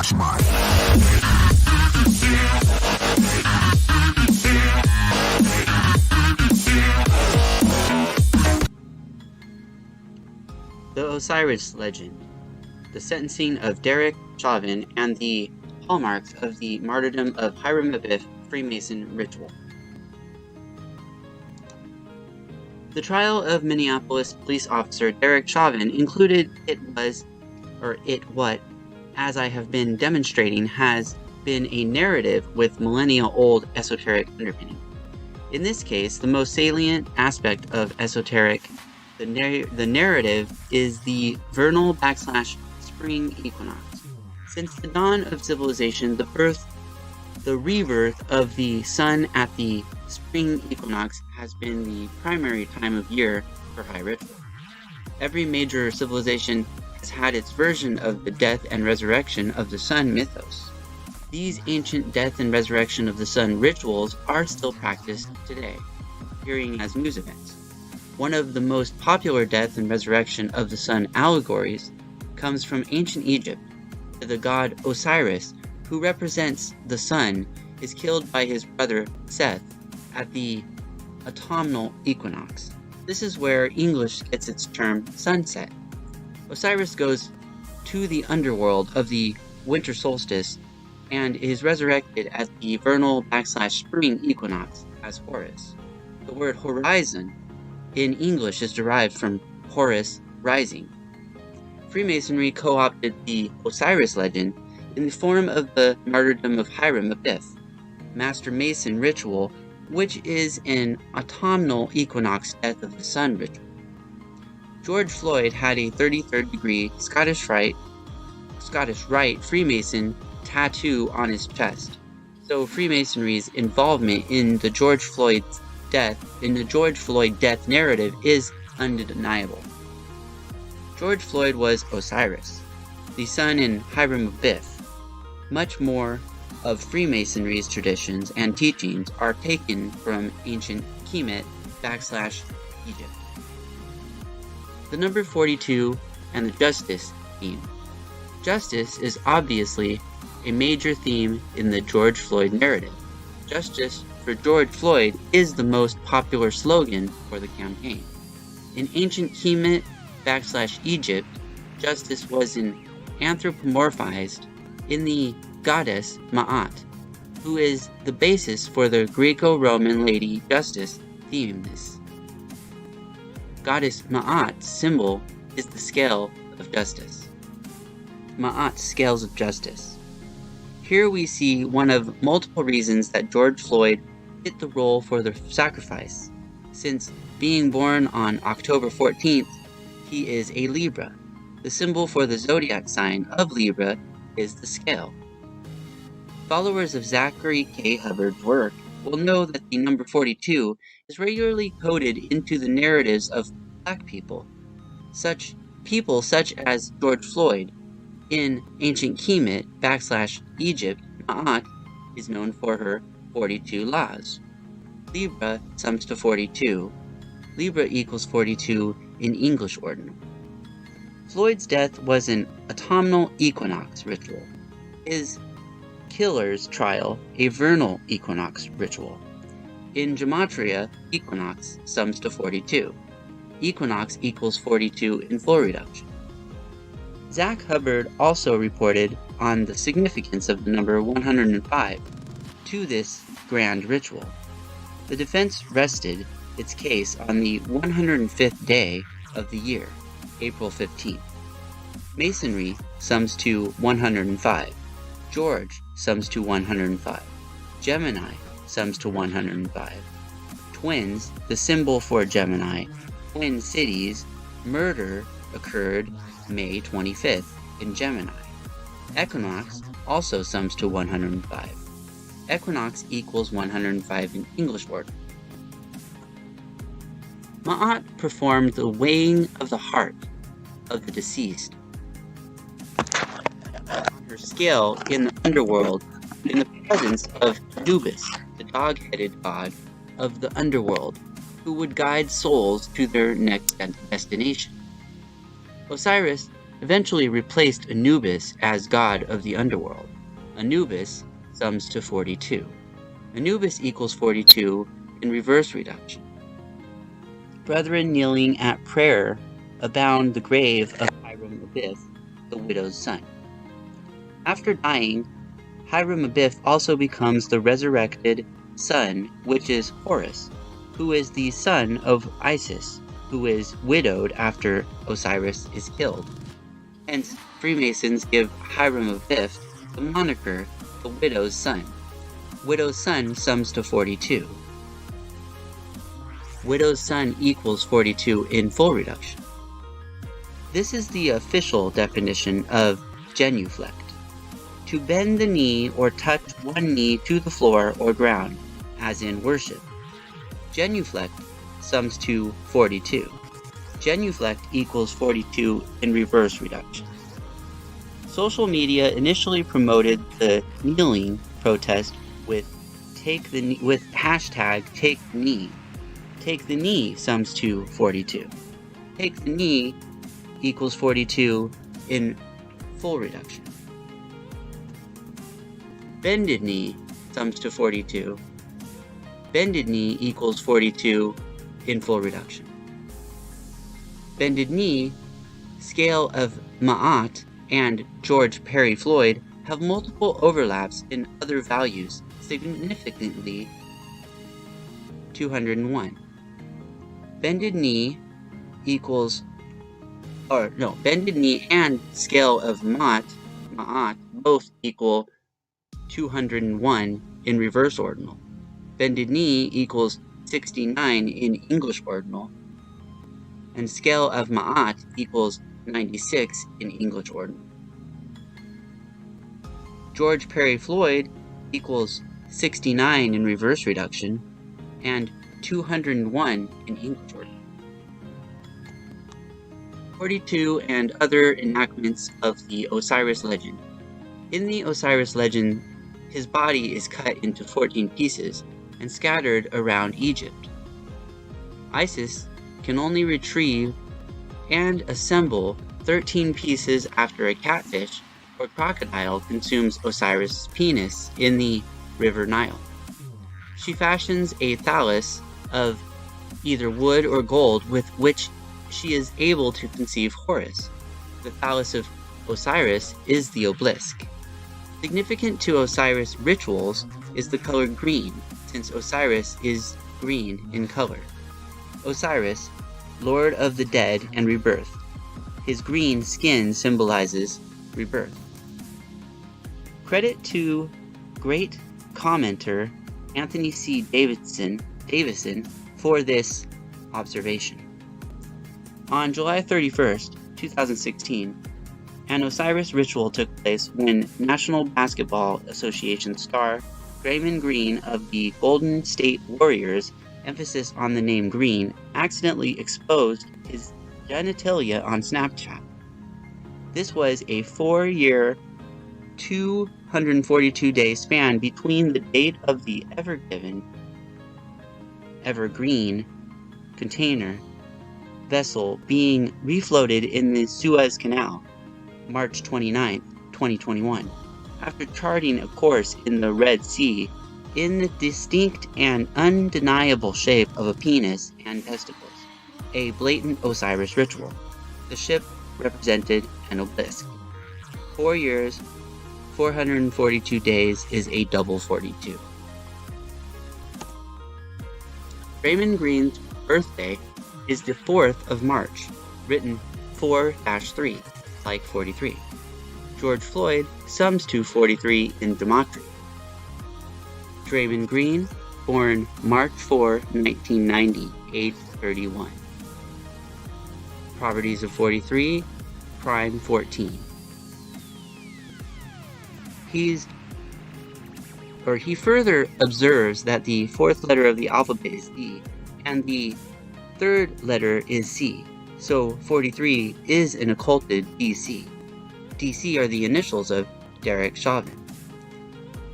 flashback. The Osiris legend, the sentencing of Derek Chauvin, and the hallmarks of the martyrdom of Hiram Abiff Freemason ritual. The trial of Minneapolis police officer Derek Chauvin included what, as I have been demonstrating, has been a narrative with millennia-old esoteric underpinning. In this case, the most salient aspect of esoteric, the narrative, is the vernal / spring equinox. Since the dawn of civilization, the rebirth of the sun at the spring equinox has been the primary time of year for high ritual. Every major civilization has had its version of the death and resurrection of the sun mythos. These ancient death and resurrection of the sun rituals are still practiced today, appearing as news events. One of the most popular death and resurrection of the sun allegories comes from ancient Egypt. The god Osiris, who represents the sun, is killed by his brother Seth at the autumnal equinox. This is where English gets its term sunset. Osiris goes to the underworld of the winter solstice and is resurrected at the vernal / spring equinox as Horus. The word horizon in English is derived from Horus rising. Freemasonry co-opted the Osiris legend in the form of the martyrdom of Hiram Abiff, Master Mason ritual, which is an autumnal equinox death of the sun ritual. George Floyd had a 33rd degree Scottish Rite Freemason tattoo on his chest, so Freemasonry's involvement in the George Floyd death narrative is undeniable. George Floyd was Osiris, the sun in Hiram Abiff. Much more of Freemasonry's traditions and teachings are taken from ancient Kemet / Egypt. The number 42 and the justice theme. Justice is obviously a major theme in the George Floyd narrative. Justice for George Floyd is the most popular slogan for the campaign. In ancient Kemet / Egypt, justice was anthropomorphized in the goddess Ma'at, who is the basis for the Greco-Roman Lady Justice themes. Goddess Ma'at's symbol is the scale of justice. Ma'at's scales of justice. Here we see one of multiple reasons that George Floyd fit the role for the sacrifice. Since being born on October 14th, he is a Libra. The symbol for the zodiac sign of Libra is the scale. Followers of Zachary K. Hubbard's work will know that the number 42 is regularly coded into the narratives of Black people. Such as George Floyd. In ancient Kemet / Egypt, Ma'at is known for her 42 laws. Libra sums to 42. Libra equals 42 in English ordinal. Floyd's death was an autumnal equinox ritual. His killer's trial, a vernal equinox ritual. In gematria, equinox sums to 42. Equinox equals 42 in full reduction. Zach Hubbard also reported on the significance of the number 105 to this grand ritual. The defense rested its case on the 105th day of the year, April 15th. Masonry sums to 105. George sums to 105. Gemini sums to 105. Twins, the symbol for Gemini, twin cities, murder occurred May 25th in Gemini. Equinox also sums to 105. Equinox equals 105 in English order. Ma'at performed the weighing of the heart of the deceased on her scale in the underworld in the presence of Anubis, the dog-headed god of the underworld, who would guide souls to their next destination. Osiris eventually replaced Anubis as god of the underworld. Anubis sums to 42. Anubis equals 42 in reverse reduction. Brethren kneeling at prayer abound the grave of Hiram Abiff, the widow's son. After dying, Hiram Abiff also becomes the resurrected son, which is Horus, who is the son of Isis, who is widowed after Osiris is killed. Hence, Freemasons give Hiram Abiff the moniker the widow's son. Widow's son sums to 42. Widow's son equals 42 in full reduction. This is the official definition of genuflect. To bend the knee or touch one knee to the floor or ground, as in worship. Genuflect sums to 42. Genuflect equals 42 in reverse reduction. Social media initially promoted the kneeling protest with hashtag take knee. Take the knee sums to 42. Take the knee equals 42 in full reduction. Bended knee sums to 42. Bended knee equals 42 in full reduction. Bended knee, scale of Ma'at, and George Perry Floyd have multiple overlaps in other values, significantly 201. Bended knee and scale of Ma'at both equal 201 in reverse ordinal. Bended knee equals 69 in English ordinal, and scale of Ma'at equals 96 in English ordinal. George Perry Floyd equals 69 in reverse reduction, and 201 in English ordinal. 42 and other enactments of the Osiris legend. In the Osiris legend, his body is cut into 14 pieces and scattered around Egypt. Isis can only retrieve and assemble 13 pieces after a catfish or crocodile consumes Osiris' penis in the river Nile. She fashions a phallus of either wood or gold with which she is able to conceive Horus. The phallus of Osiris is the obelisk. Significant to Osiris rituals is the color green, since Osiris is green in color. Osiris, Lord of the dead and rebirth. His green skin symbolizes rebirth. Credit to great commenter Anthony C. Davison for this observation. On July 31st, 2016, an Osiris ritual took place when National Basketball Association star Draymond Green of the Golden State Warriors, emphasis on the name Green, accidentally exposed his genitalia on Snapchat. This was a 4-year, 242-day span between the date of the Evergreen container vessel being refloated in the Suez Canal, March 29, 2021, after charting a course in the Red Sea in the distinct and undeniable shape of a penis and testicles, a blatant Osiris ritual. The ship represented an obelisk. 4 years, 442 days is a double 42. Raymond Green's birthday is the 4th of March, written 4-3, like 43. George Floyd sums to 43 in gematria. Draymond Green, born March 4, 1990, age 31. Properties of 43, prime 14. He further observes that the fourth letter of the alphabet is D, and the third letter is C, so 43 is an occulted DC. DC are the initials of Derek Chauvin.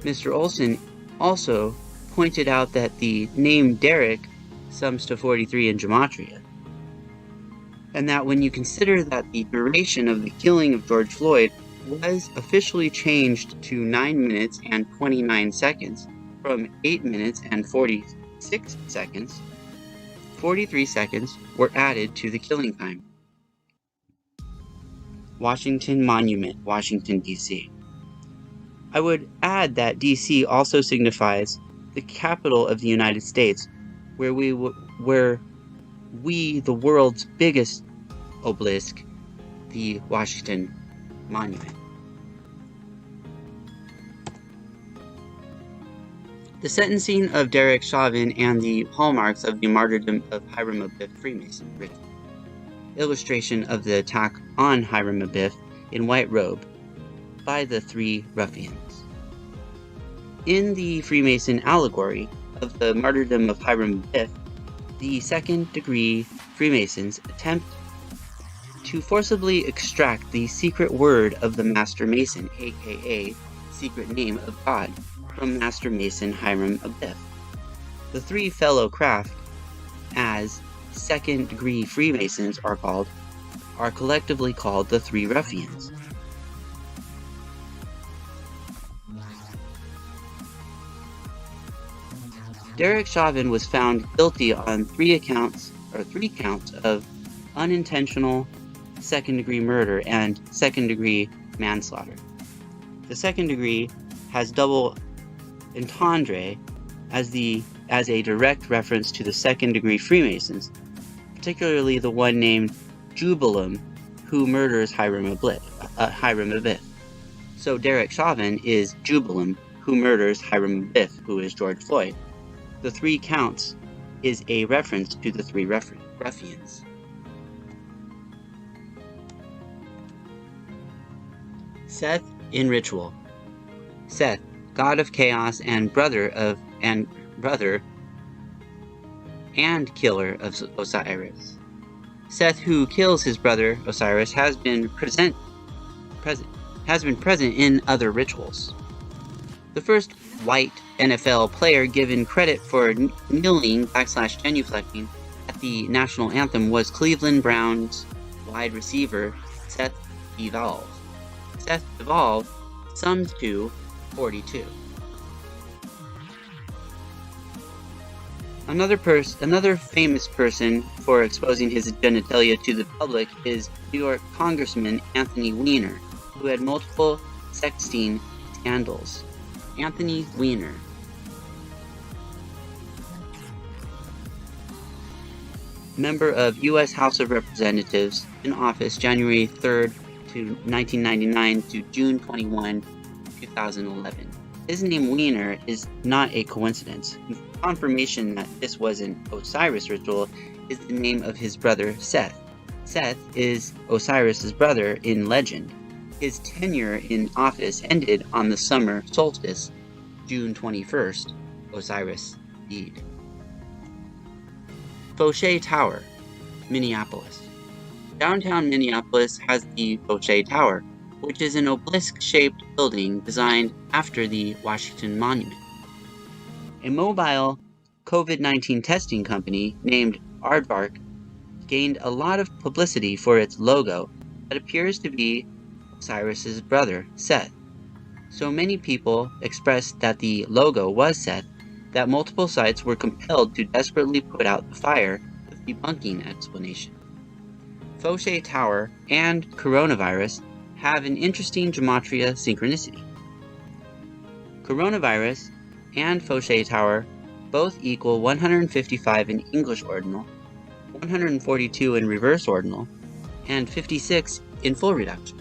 Mr. Olson also pointed out that the name Derek sums to 43 in gematria. and that when you consider that the duration of the killing of George Floyd was officially changed to 9 minutes and 29 seconds from 8 minutes and 46 seconds, 43 seconds were added to the killing time. Washington Monument, Washington, D.C. I would add that D.C. also signifies the capital of the United States, where we, the world's biggest obelisk, the Washington Monument. The sentencing of Derek Chauvin and the hallmarks of the martyrdom of Hiram Abiff Freemason ritual. Illustration of the attack on Hiram Abiff in white robe by the three ruffians. In the Freemason allegory of the martyrdom of Hiram Abiff, the second-degree Freemasons attempt to forcibly extract the secret word of the Master Mason, aka secret name of God, from Master Mason Hiram Abiff. The three fellow craft, as second-degree Freemasons are collectively called the Three Ruffians. Derek Chauvin was found guilty on three counts of unintentional second-degree murder and second-degree manslaughter. The second degree has double entendre as a direct reference to the second-degree Freemasons, particularly the one named Jubileum, who murders Hiram Abiff. So Derek Chauvin is Jubileum, who murders Hiram Abiff, who is George Floyd. The three counts is a reference to the three ruffians. Seth in ritual. Seth, god of chaos and brother and killer of Osiris. Seth, who kills his brother Osiris, has been present in other rituals. The first white NFL player given credit for kneeling / genuflecting at the national anthem was Cleveland Browns wide receiver Seth Devolve. Seth Devolve summed to 42. Another famous person for exposing his genitalia to the public is New York Congressman Anthony Weiner, who had multiple sexting scandals. Anthony Weiner. Member of U.S. House of Representatives in office January 3rd to 1999 to June 21, 2011. His name Weiner is not a coincidence. Confirmation that this was an Osiris ritual is the name of his brother Seth. Seth is Osiris's brother in legend. His tenure in office ended on the summer solstice, June 21st. Osiris died. Fauché Tower, Minneapolis. Downtown Minneapolis has the Fauché Tower, which is an obelisk-shaped building designed after the Washington Monument. A mobile COVID-19 testing company named Aardvark gained a lot of publicity for its logo that appears to be Osiris's brother, Seth. So many people expressed that the logo was Seth that multiple sites were compelled to desperately put out the fire with debunking explanation. Fauché Tower and coronavirus have an interesting gematria synchronicity. Coronavirus and Fauché Tower both equal 155 in English ordinal, 142 in reverse ordinal, and 56 in full reduction.